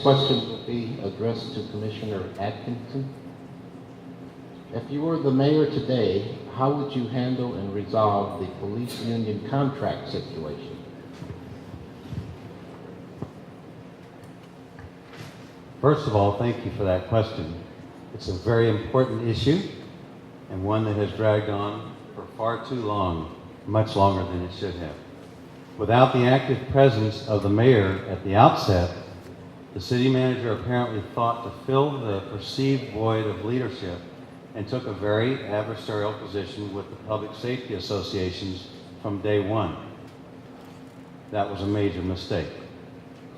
question will be addressed to Commissioner Atkinson. If you were the mayor today, how would you handle and resolve the police union contract situation? First of all, thank you for that question. It's a very important issue and one that has dragged on for far too long, much longer than it should have. Without the active presence of the mayor at the outset, the city manager apparently thought to fill the perceived void of leadership and took a very adversarial position with the public safety associations from day one. That was a major mistake.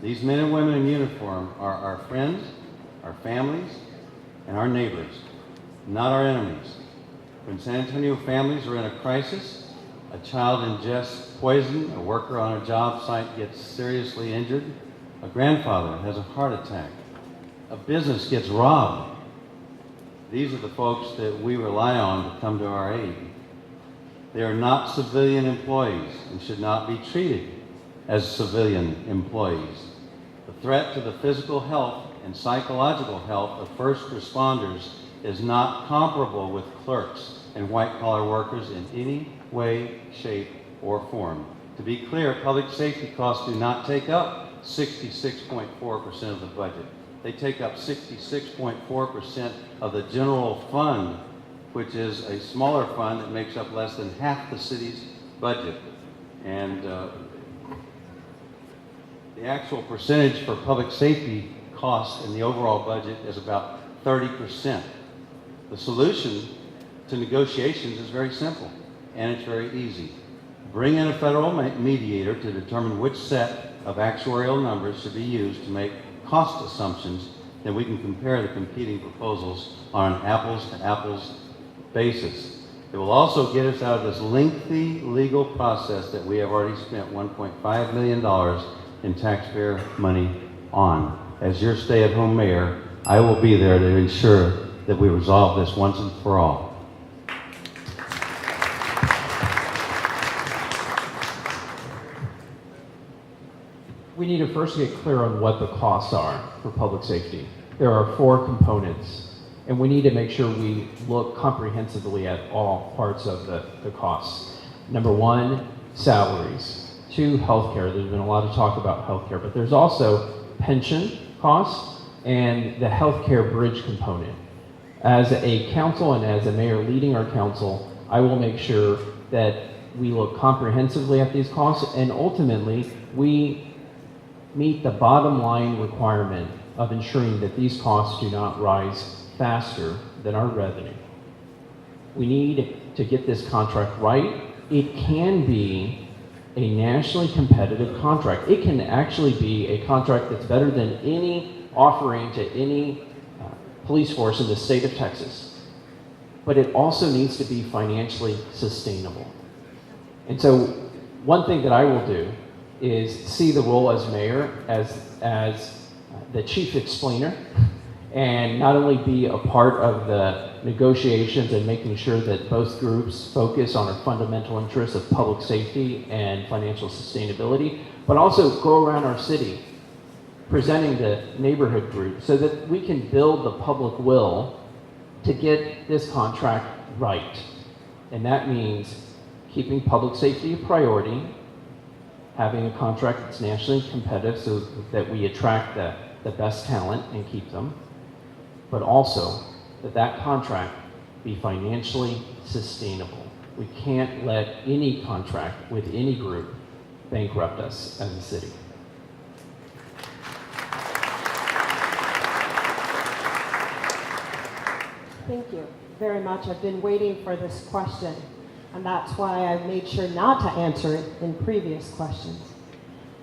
These men and women in uniform are our friends, our families, and our neighbors, not our enemies. When San Antonio families are in a crisis, a child ingests poison, a worker on a job site gets seriously injured, a grandfather has a heart attack, a business gets robbed. These are the folks that we rely on to come to our aid. They are not civilian employees and should not be treated as civilian employees. The threat to the physical health and psychological health of first responders is not comparable with clerks and white-collar workers in any way, shape, or form. To be clear, public safety costs do not take up 66.4% of the budget. They take up 66.4% of the general fund, which is a smaller fund that makes up less than half the city's budget. And the actual percentage for public safety costs in the overall budget is about 30%. The solution to negotiations is very simple, and it's very easy. Bring in a federal mediator to determine which set of actuarial numbers should be used to make cost assumptions, then we can compare the competing proposals on an apples-to-apples basis. It will also get us out of this lengthy legal process that we have already spent $1.5 million in taxpayer money on. As your stay-at-home mayor, I will be there to ensure that we resolve this once and for all. We need to first get clear on what the costs are for public safety. There are 4 components, and we need to make sure we look comprehensively at all parts of the costs. Number 1, salaries. 2, healthcare. There's been a lot of talk about healthcare, but there's also pension costs and the healthcare bridge component. As a council and as a mayor leading our council, I will make sure that we look comprehensively at these costs and ultimately we meet the bottom line requirement of ensuring that these costs do not rise faster than our revenue. We need to get this contract right. It can be a nationally competitive contract. It can actually be a contract that's better than any offering to any police force in the state of Texas. But it also needs to be financially sustainable. And so one thing that I will do is see the role as mayor as the chief explainer, and not only be a part of the negotiations and making sure that both groups focus on our fundamental interests of public safety and financial sustainability, but also go around our city presenting the neighborhood groups so that we can build the public will to get this contract right. And that means keeping public safety a priority, having a contract that's nationally competitive so that we attract the best talent and keep them, but also that contract be financially sustainable. We can't let any contract with any group bankrupt us as a city. Thank you very much. I've been waiting for this question, and that's why I made sure not to answer it in previous questions.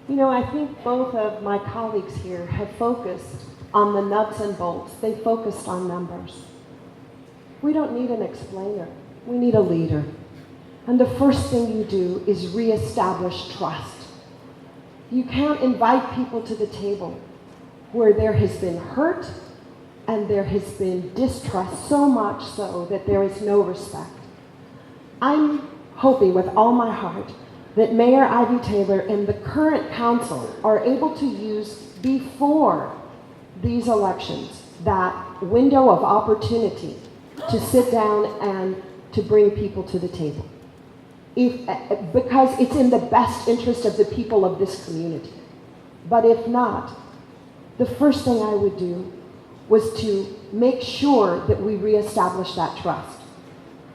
You know, I think both of my colleagues here have focused on the nuts and bolts. They focused on numbers. We don't need an explainer. We need a leader. And the first thing you do is reestablish trust. You can't invite people to the table where there has been hurt and there has been distrust, so much so that there is no respect. I'm hoping with all my heart that Mayor Ivy Taylor and the current council are able to use before these elections that window of opportunity to sit down and to bring people to the table. Because it's in the best interest of the people of this community. But if not, the first thing I would do was to make sure that we reestablish that trust.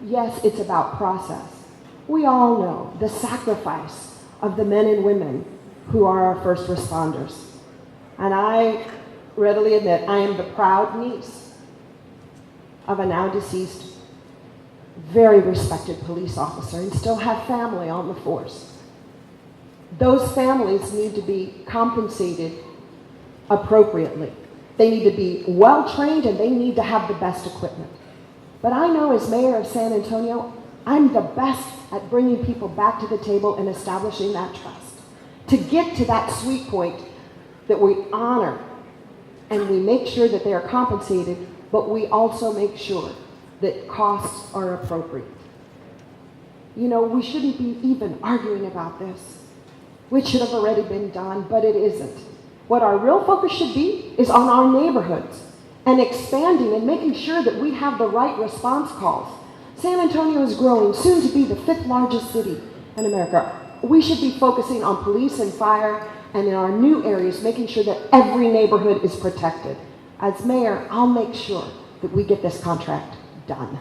Yes, it's about process. We all know the sacrifice of the men and women who are our first responders. And I readily admit I am the proud niece of a now deceased, very respected police officer and still have family on the force. Those families need to be compensated appropriately. They need to be well trained and they need to have the best equipment. But I know as mayor of San Antonio, I'm the best at bringing people back to the table and establishing that trust. To get to that sweet point that we honor and we make sure that they are compensated, but we also make sure that costs are appropriate. You know, we shouldn't be even arguing about this. Which should have already been done, but it isn't. What our real focus should be is on our neighborhoods and expanding and making sure that we have the right response calls. San Antonio is growing, soon to be the 5th largest city in America. We should be focusing on police and fire and in our new areas, making sure that every neighborhood is protected. As mayor, I'll make sure that we get this contract done.